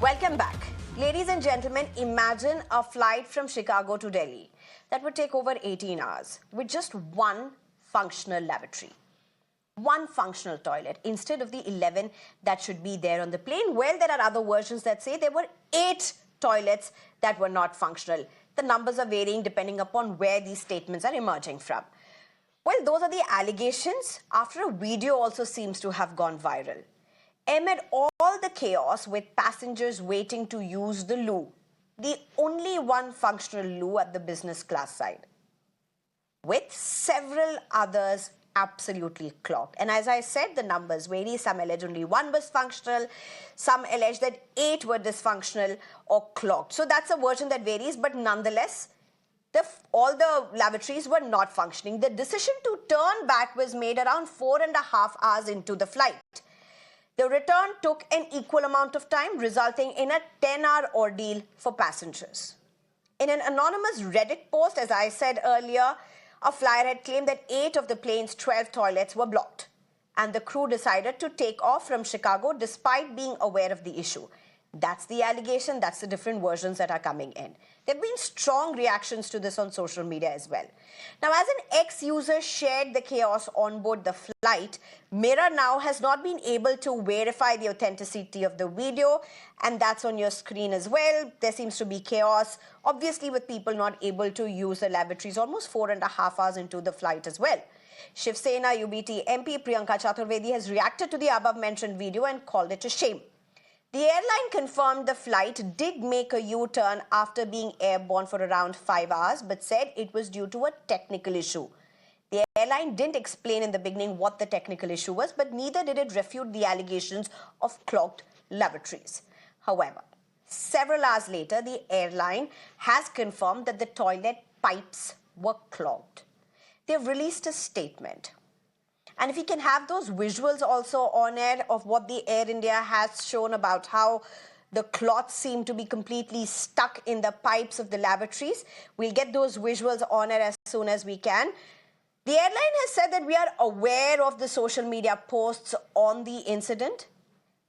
Welcome back. Ladies and gentlemen, imagine a flight from Chicago to Delhi that would take over 18 hours with just one functional lavatory. One functional toilet instead of the 11 that should be there on the plane. Well, there are other versions that say there were 8 toilets that were not functional. The numbers are varying depending upon where these statements are emerging from. Well, those are the allegations after a video also seems to have gone viral. Amid all the chaos with passengers waiting to use the loo, the only one functional loo at the business class side, with several others absolutely clogged. And as I said, the numbers vary. Some allege only one was functional, some allege that 8 were dysfunctional or clogged. So that's a version that varies, but nonetheless, all the lavatories were not functioning. The decision to turn back was made around 4.5 hours into the flight. The return took an equal amount of time, resulting in a 10-hour ordeal for passengers. In an anonymous Reddit post, as I said earlier, a flyer had claimed that 8 of the plane's 12 toilets were blocked, and the crew decided to take off from Chicago despite being aware of the issue. That's the allegation, that's the different versions that are coming in. There have been strong reactions to this on social media as well. Now, as an ex-user shared the chaos on board the flight, Mirror now has not been able to verify the authenticity of the video, and that's on your screen as well. There seems to be chaos, obviously with people not able to use the lavatories almost 4.5 hours into the flight as well. Shiv Sena UBT MP Priyanka Chaturvedi has reacted to the above-mentioned video and called it a shame. The airline confirmed the flight did make a U-turn after being airborne for around 5 hours, but said it was due to a technical issue. The airline didn't explain in the beginning what the technical issue was, but neither did it refute the allegations of clogged lavatories. However, several hours later, the airline has confirmed that the toilet pipes were clogged. They've released a statement. And if we can have those visuals also on air of what the Air India has shown about how the cloths seem to be completely stuck in the pipes of the lavatories, we'll get those visuals on air as soon as we can. The airline has said that we are aware of the social media posts on the incident,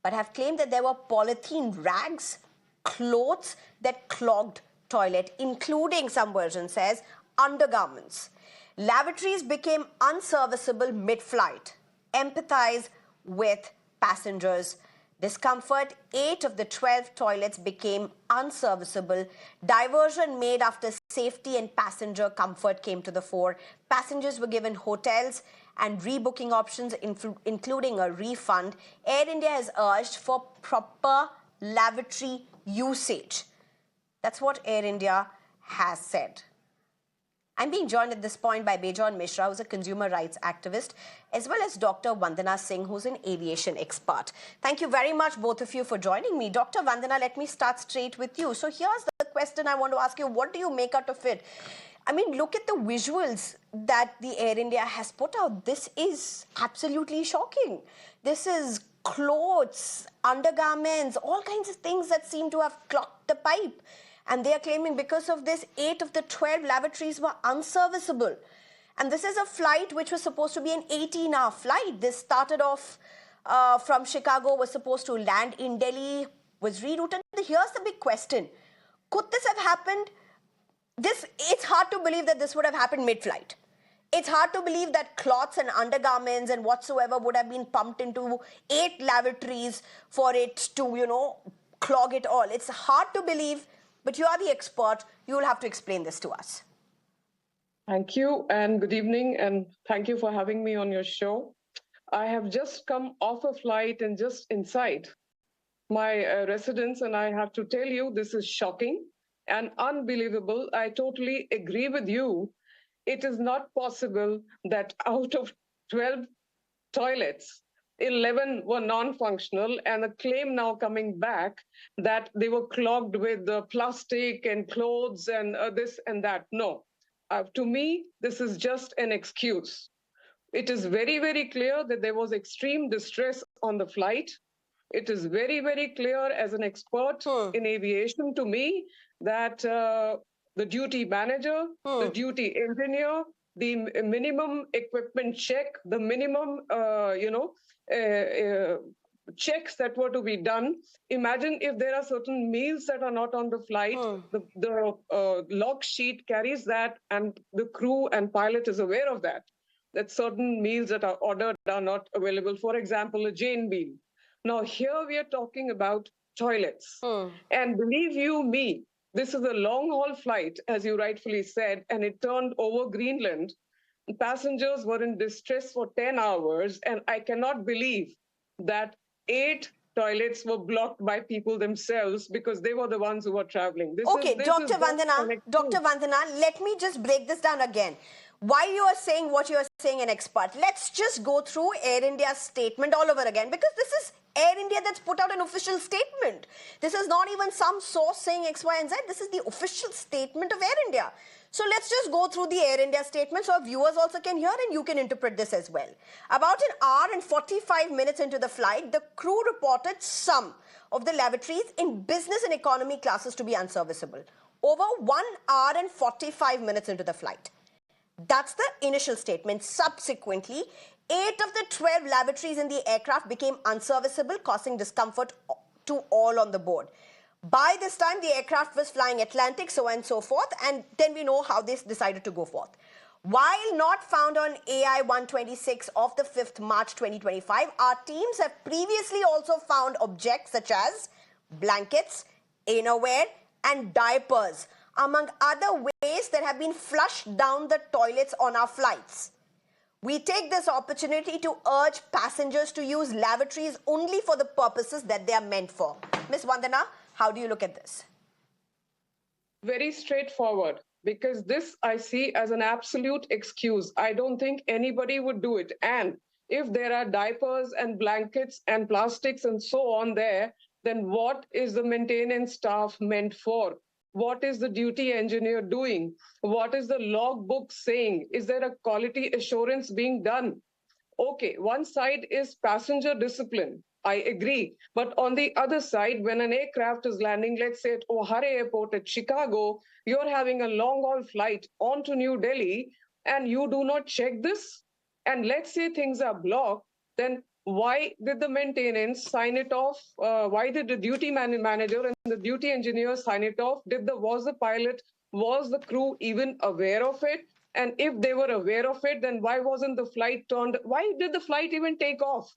but have claimed that there were polythene rags, clothes that clogged toilet, including, some version says, undergarments. Lavatories became unserviceable mid-flight. Empathize with passengers' discomfort. 8 of the 12 toilets became unserviceable. Diversion made after safety and passenger comfort came to the fore. Passengers were given hotels and rebooking options, including a refund. Air India has urged for proper lavatory usage. That's what Air India has said. I'm being joined at this point by Bejon Mishra, who's a consumer rights activist, as well as Dr. Vandana Singh, who's an aviation expert. Thank you very much, both of you, for joining me. Dr. Vandana, let me start straight with you. So here's the question I want to ask you. What do you make out of it? I mean, look at the visuals that the Air India has put out. This is absolutely shocking. This is clothes, undergarments, all kinds of things that seem to have clogged the pipe. And they are claiming because of this, 8 of the 12 lavatories were unserviceable. And this is a flight which was supposed to be an 18-hour flight. This started off from Chicago, was supposed to land in Delhi, was rerouted. Here's the big question. Could this have happened? It's hard to believe that this would have happened mid-flight. It's hard to believe that cloths and undergarments and whatsoever would have been pumped into 8 lavatories for it to, clog it all. It's hard to believe. But you are the expert. You will have to explain this to us. Thank you, and good evening, and thank you for having me on your show. I have just come off a flight and just inside my residence, and I have to tell you, this is shocking and unbelievable. I totally agree with you. It is not possible that out of 12 toilets, 11 were non-functional, and a claim now coming back that they were clogged with plastic and clothes and this and that. No. To me, this is just an excuse. It is very, very clear that there was extreme distress on the flight. It is very, very clear as an expert in aviation to me that the duty manager, the duty engineer, the minimum equipment check, the minimum, checks that were to be done. Imagine if there are certain meals that are not on the flight, the log sheet carries that, and the crew and pilot is aware of that, that certain meals that are ordered are not available. For example, a Jane meal. Now, here we are talking about toilets. And believe you me, this is a long haul flight, as you rightfully said, and it turned over Greenland. Passengers were in distress for 10 hours, and I cannot believe that 8 toilets were blocked by people themselves because they were the ones who were traveling. Okay, This is Dr. just Vandana, an excuse. Dr. Vandana, let me just break this down again. Why you are saying what you are saying, an expert? Let's just go through Air India's statement all over again, because this is Air India that's put out an official statement. This is not even some source saying X, Y, and Z. This is the official statement of Air India. So let's just go through the Air India statement so our viewers also can hear and you can interpret this as well. About an hour and 45 minutes into the flight, the crew reported some of the lavatories in business and economy classes to be unserviceable. Over 1 hour and 45 minutes into the flight. That's the initial statement. Subsequently, 8 of the 12 lavatories in the aircraft became unserviceable, causing discomfort to all on the board. By this time, the aircraft was flying Atlantic, so on and so forth, and then we know how this decided to go forth. While not found on AI 126 of the 5th March 2025, our teams have previously also found objects such as blankets, innerwear, and diapers, among other waste that have been flushed down the toilets on our flights. We take this opportunity to urge passengers to use lavatories only for the purposes that they are meant for. Ms. Vandana, how do you look at this? Very straightforward, because this I see as an absolute excuse. I don't think anybody would do it. And if there are diapers and blankets and plastics and so on there, then what is the maintenance staff meant for? What is the duty engineer doing? What is the logbook saying? Is there a quality assurance being done? Okay, one side is passenger discipline. I agree. But on the other side, when an aircraft is landing, let's say at O'Hare Airport at Chicago, you're having a long haul flight on to New Delhi, and you do not check this. And let's say things are blocked, then why did the maintenance sign it off? Why did the duty manager and the duty engineer sign it off? Was the pilot, was the crew even aware of it? And if they were aware of it, then why wasn't the flight turned? Why did the flight even take off?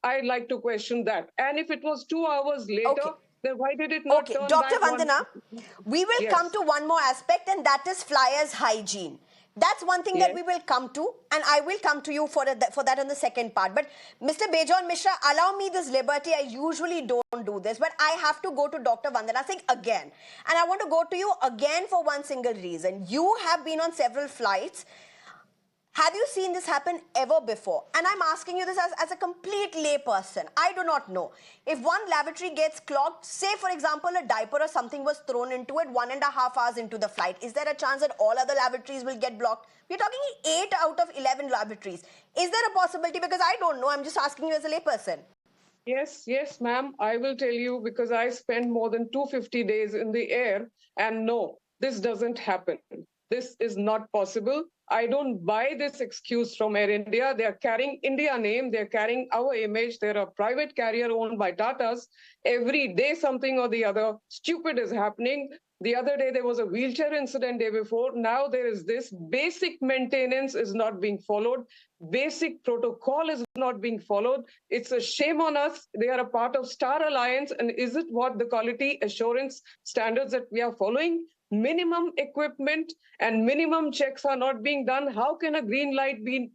I'd like to question that. And if it was 2 hours later, Okay. then why did it not Okay, turn Dr. back one? Vandana, we will come Yes. to one more aspect, and that is flyers' hygiene. That's one thing that Yes. we will come to, and I will come to you for that on the second part. But Mr. Bejon Mishra, allow me this liberty. I usually don't do this, but I have to go to Dr. Vandana Singh again. And I want to go to you again for one single reason. You have been on several flights. Have you seen this happen ever before? And I'm asking you this as a complete lay person. I do not know. If one lavatory gets clogged, say for example a diaper or something was thrown into it 1.5 hours into the flight, is there a chance that all other lavatories will get blocked? We're talking 8 out of 11 lavatories. Is there a possibility? Because I don't know. I'm just asking you as a lay person. Yes, ma'am. I will tell you, because I spent more than 250 days in the air, and no, this doesn't happen. This is not possible. I don't buy this excuse from Air India. They are carrying India name. They're carrying our image. They're a private carrier owned by Tatas. Every day something or the other stupid is happening. The other day there was a wheelchair incident day before. Now there is this. Basic maintenance is not being followed. Basic protocol is not being followed. It's a shame on us. They are a part of Star Alliance. And is it what the quality assurance standards that we are following? Minimum equipment and minimum checks are not being done. How can a green light be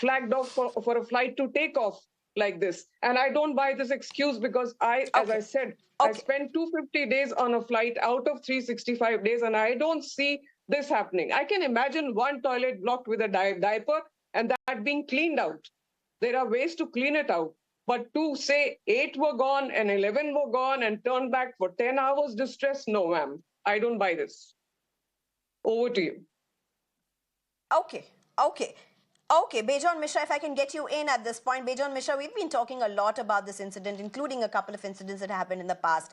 flagged off for a flight to take off like this? And I don't buy this excuse, because as I said, I spent 250 days on a flight out of 365 days, and I don't see this happening. I can imagine one toilet blocked with a diaper and that being cleaned out. There are ways to clean it out. But to say 8 were gone and 11 were gone and turned back for 10 hours distress, no, ma'am. I don't buy this. Over to you. Okay. Bejon Mishra, if I can get you in at this point. Bejon Mishra, we've been talking a lot about this incident, including a couple of incidents that happened in the past.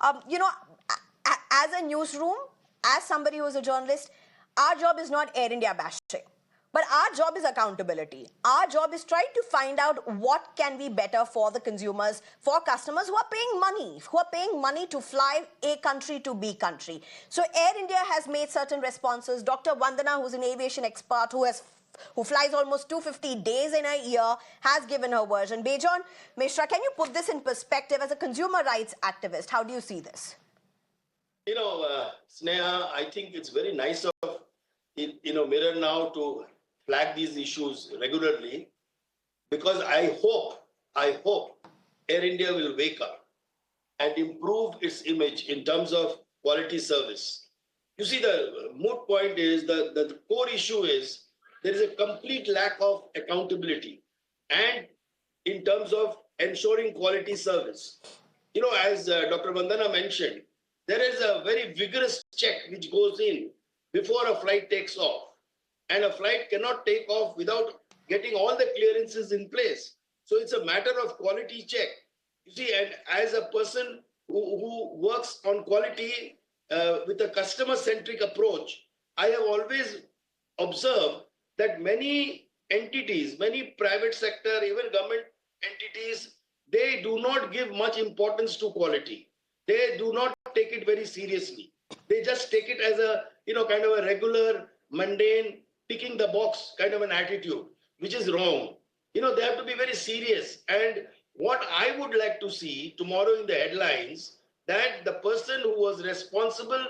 As a newsroom, as somebody who's a journalist, our job is not Air India bashing. But our job is accountability. Our job is trying to find out what can be better for the consumers, for customers who are paying money to fly A country to B country. So Air India has made certain responses. Dr. Vandana, who's an aviation expert who flies almost 250 days in a year, has given her version. Bejon Mishra, can you put this in perspective as a consumer rights activist? How do you see this? Sneha, I think it's very nice of Mirror now to flag these issues regularly, because I hope Air India will wake up and improve its image in terms of quality service. You see, the moot point is the core issue is there is a complete lack of accountability and in terms of ensuring quality service. As Dr. Vandana mentioned, there is a very vigorous check which goes in before a flight takes off. And a flight cannot take off without getting all the clearances in place. So it's a matter of quality check. You see, and as a person who works on quality with a customer-centric approach, I have always observed that many entities, many private sector, even government entities, they do not give much importance to quality. They do not take it very seriously. They just take it as a, kind of a regular, mundane, ticking the box kind of an attitude, which is wrong. They have to be very serious. And what I would like to see tomorrow in the headlines, that the person who was responsible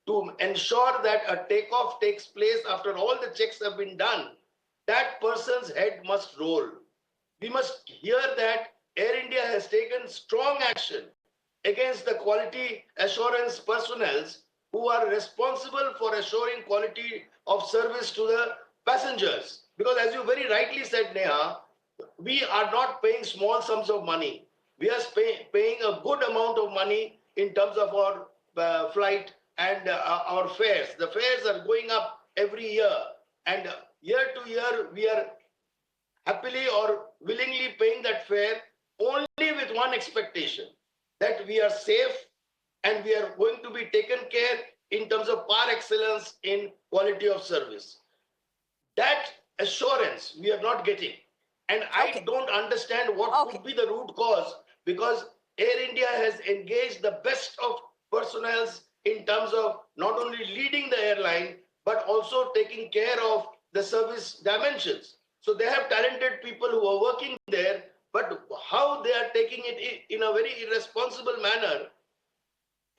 to ensure that a takeoff takes place after all the checks have been done, that person's head must roll. We must hear that Air India has taken strong action against the quality assurance personnel who are responsible for assuring quality of service to the passengers. Because as you very rightly said, Neha, we are not paying small sums of money. We are paying a good amount of money in terms of our flight and our fares. The fares are going up every year. And year to year, we are happily or willingly paying that fare only with one expectation, that we are safe and we are going to be taken care in terms of par excellence in quality of service. That assurance we are not getting. And I don't understand what could be the root cause, because Air India has engaged the best of personnel in terms of not only leading the airline, but also taking care of the service dimensions. So they have talented people who are working there, but how they are taking it in a very irresponsible manner,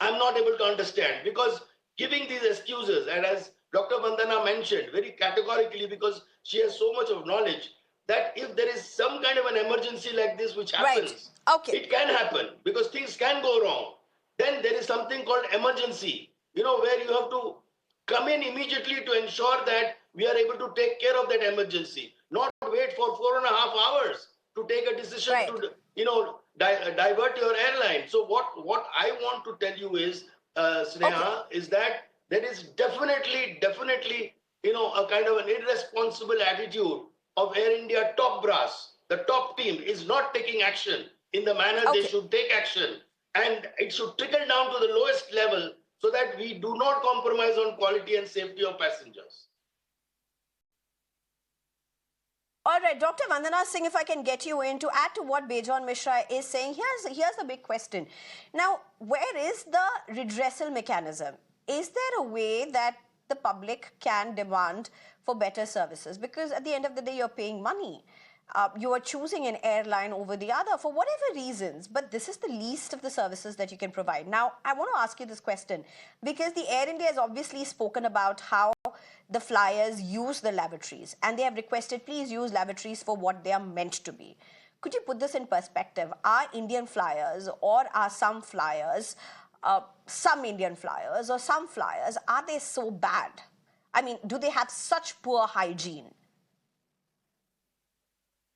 I'm not able to understand. Because giving these excuses, and as Dr. Vandana mentioned very categorically, because she has so much of knowledge, that if there is some kind of an emergency like this which happens, it can happen because things can go wrong. Then there is something called emergency, where you have to come in immediately to ensure that we are able to take care of that emergency, not wait for 4.5 hours to take a decision to, divert your airline. So what I want to tell you is, Sneha, is that there is definitely, a kind of an irresponsible attitude of Air India top brass. The top team is not taking action in the manner they should take action. And it should trickle down to the lowest level so that we do not compromise on quality and safety of passengers. All right, Dr. Vandana Singh, if I can get you in to add to what Bejon Mishra is saying, here's the big question. Now, where is the redressal mechanism? Is there a way that the public can demand for better services? Because at the end of the day, you're paying money. You are choosing an airline over the other for whatever reasons, but this is the least of the services that you can provide. Now, I want to ask you this question because the Air India has obviously spoken about how the flyers use the lavatories, and they have requested, please use lavatories for what they are meant to be. Could you put this in perspective? Are Indian flyers, or are some flyers, some Indian flyers or some flyers, are they so bad? I mean, do they have such poor hygiene?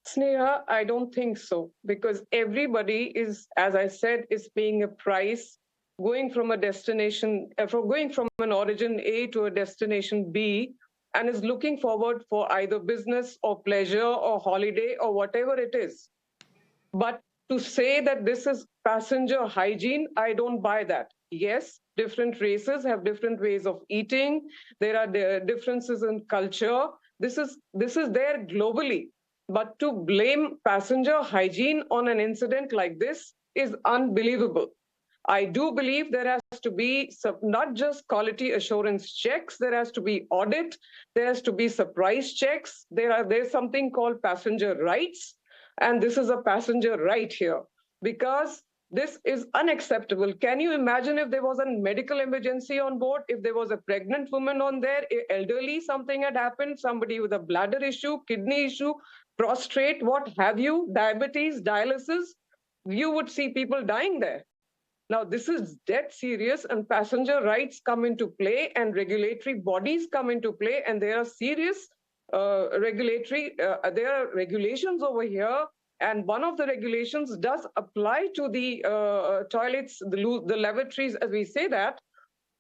Sneha, I don't think so, because everybody is, as I said, is paying a price going from a destination, going from an origin A to a destination B, and is looking forward for either business or pleasure or holiday or whatever it is. But to say that this is passenger hygiene, I don't buy that. Yes, different races have different ways of eating. There are differences in culture. This is there globally. But to blame passenger hygiene on an incident like this is unbelievable. I do believe there has to be not just quality assurance checks, there has to be audit, there has to be surprise checks. There's something called passenger rights, and this is a passenger right here because this is unacceptable. Can you imagine if there was a medical emergency on board, if there was a pregnant woman on there, elderly, something had happened, somebody with a bladder issue, kidney issue, prostrate, what have you, diabetes, dialysis, you would see people dying there. Now, this is dead serious, and passenger rights come into play, and regulatory bodies come into play, and there are serious there are regulations over here, and one of the regulations does apply to the toilets, the lavatories, as we say that.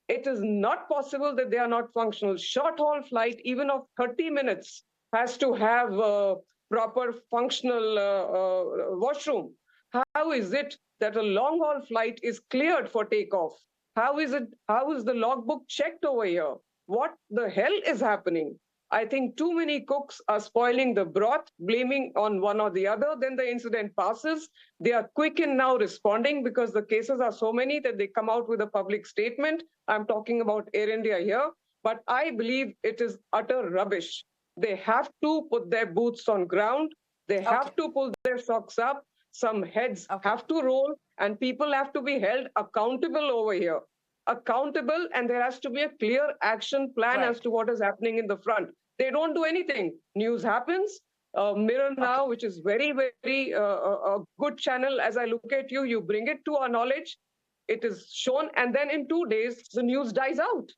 It is not possible that they are not functional. Short-haul flight, even of 30 minutes, has to have a proper functional washroom. How is it that a long-haul flight is cleared for takeoff? How is the logbook checked over here? What the hell is happening? I think too many cooks are spoiling the broth, blaming on one or the other. Then the incident passes. They are quick in now responding because the cases are so many that they come out with a public statement. I'm talking about Air India here. But I believe it is utter rubbish. They have to put their boots on ground. They have to pull their socks up. Some heads have to roll, and people have to be held accountable over here. Accountable, and there has to be a clear action plan as to what is happening in the front. They don't do anything. News happens. Mirror Now, which is very, very a good channel. As I look at you, you bring it to our knowledge. It is shown, and then in 2 days, the news dies out.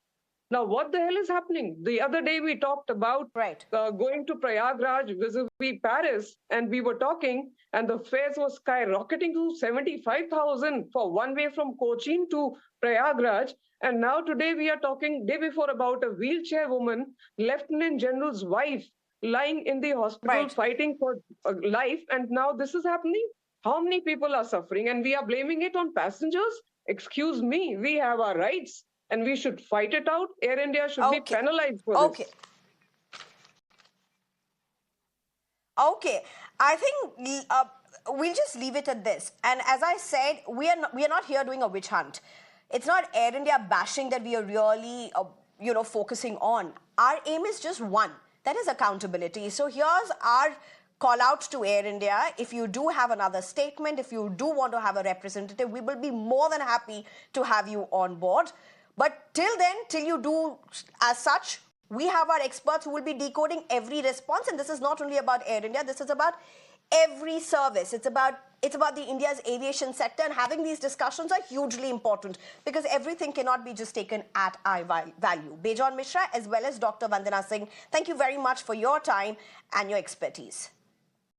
Now, what the hell is happening? The other day, we talked about going to Prayagraj vis-a-vis Paris, and we were talking, and the fares were skyrocketing to 75,000 for one way from Cochin to Prayagraj. And now today we are talking day before about a wheelchair woman, Lieutenant General's wife, lying in the hospital fighting for life. And now this is happening. How many people are suffering? And we are blaming it on passengers? Excuse me, we have our rights and we should fight it out. Air India should be penalized for this. Okay, I think we'll just leave it at this. And as I said, we are not here doing a witch hunt. It's not Air India bashing that we are really, focusing on. Our aim is just one, that is accountability. So here's our call out to Air India. If you do have another statement, if you do want to have a representative, we will be more than happy to have you on board. But till then, till you do as such, we have our experts who will be decoding every response. And this is not only about Air India, this is about every service. It's about the India's aviation sector, and having these discussions are hugely important because everything cannot be just taken at eye value. Bejon Mishra as well as Dr. Vandana Singh, thank you very much for your time and your expertise.